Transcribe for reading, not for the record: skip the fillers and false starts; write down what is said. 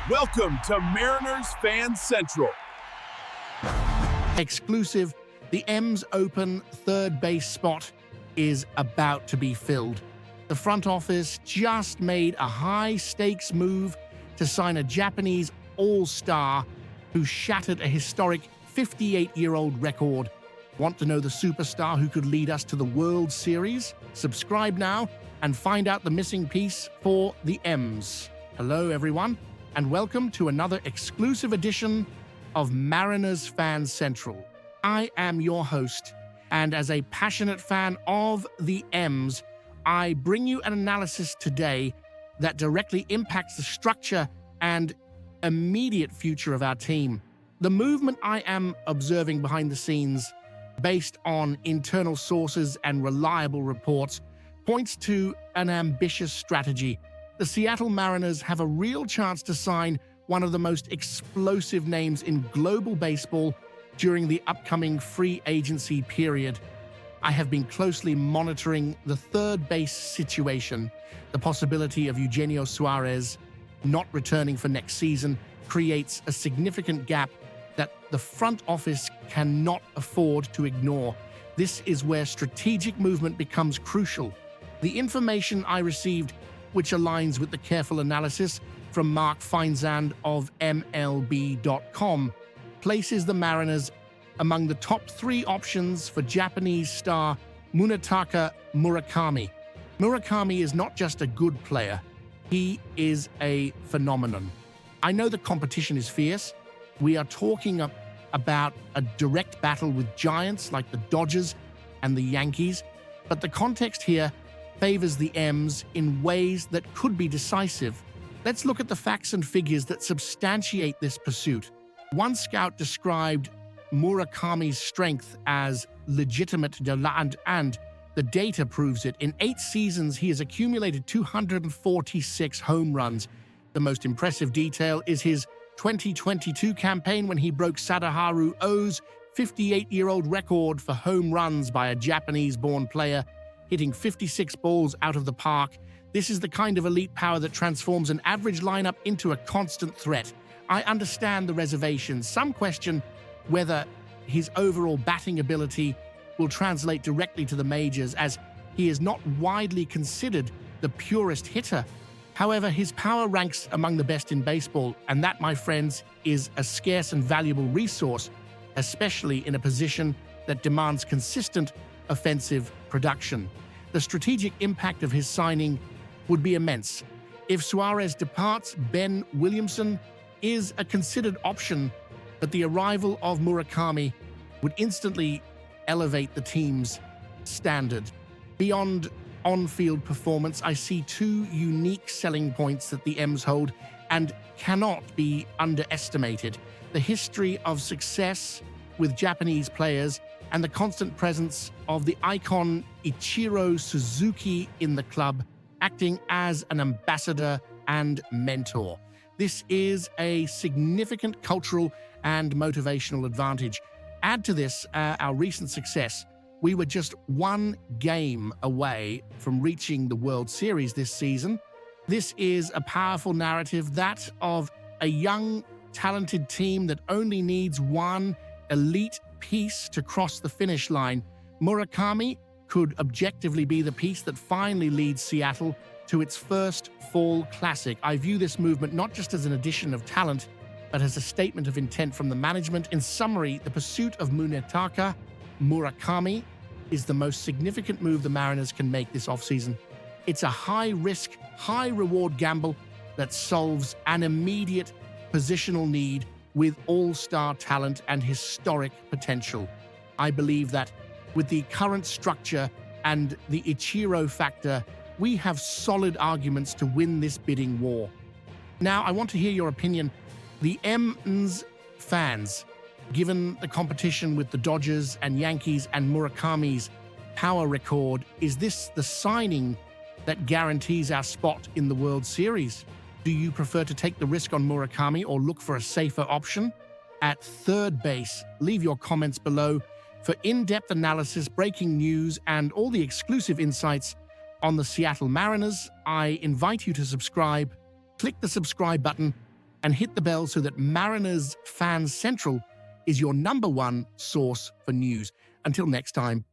Welcome to Mariners Fan Central. Exclusive, the M's open third base spot is about to be filled. The front office just made a high-stakes move to sign a Japanese all-star who shattered a historic 58-year-old record. Want to know the superstar who could lead us to the World Series? Subscribe now and find out the missing piece for the M's. Hello, everyone, and welcome to another exclusive edition of Mariners Fan Central. I am your host, and as a passionate fan of the M's, I bring you an analysis today that directly impacts the structure and immediate future of our team. The movement I am observing behind the scenes, based on internal sources and reliable reports, points to an ambitious strategy. The Seattle Mariners have a real chance to sign one of the most explosive names in global baseball during the upcoming free agency period. I have been closely monitoring the third base situation. The possibility of Eugenio Suarez not returning for next season creates a significant gap that the front office cannot afford to ignore. This is where strategic movement becomes crucial. The information I received, which aligns with the careful analysis from Mark Feinsand of MLB.com, places the Mariners among the top 3 options for Japanese star Munetaka Murakami. Murakami is not just a good player, he is a phenomenon. I know the competition is fierce. We are talking about a direct battle with giants like the Dodgers and the Yankees, but the context here favors the M's in ways that could be decisive. Let's look at the facts and figures that substantiate this pursuit. One scout described Murakami's strength as legitimate and the data proves it. In 8 seasons, he has accumulated 246 home runs. The most impressive detail is his 2022 campaign when he broke Sadaharu Oh's 58-year-old record for home runs by a Japanese-born player, hitting 56 balls out of the park. This is the kind of elite power that transforms an average lineup into a constant threat. I understand the reservations. Some question whether his overall batting ability will translate directly to the majors, as he is not widely considered the purest hitter. However, his power ranks among the best in baseball, and that, my friends, is a scarce and valuable resource, especially in a position that demands consistent offensive production. The strategic impact of his signing would be immense. If Suarez departs, Ben Williamson is a considered option, but the arrival of Murakami would instantly elevate the team's standard. Beyond on-field performance, I see 2 unique selling points that the M's hold and cannot be underestimated: the history of success with Japanese players and the constant presence of the icon Ichiro Suzuki in the club, acting as an ambassador and mentor. This is a significant cultural and motivational advantage. Add to this our recent success. We were just 1 game away from reaching the World Series this season. This is a powerful narrative, that of a young, talented team that only needs 1 elite piece to cross the finish line. Murakami could objectively be the piece that finally leads Seattle to its first fall classic. I view this movement not just as an addition of talent, but as a statement of intent from the management. In summary, the pursuit of Munetaka Murakami is the most significant move the Mariners can make this offseason. It's a high-risk, high-reward gamble that solves an immediate positional need with all-star talent and historic potential. I believe that with the current structure and the Ichiro factor, we have solid arguments to win this bidding war. Now, I want to hear your opinion. The M's fans, given the competition with the Dodgers and Yankees and Murakami's power record, is this the signing that guarantees our spot in the World Series? Do you prefer to take the risk on Murakami or look for a safer option? At third base, leave your comments below. For in-depth analysis, breaking news, and all the exclusive insights on the Seattle Mariners, I invite you to subscribe. Click the subscribe button and hit the bell so that Mariners Fan Central is your #1 source for news. Until next time,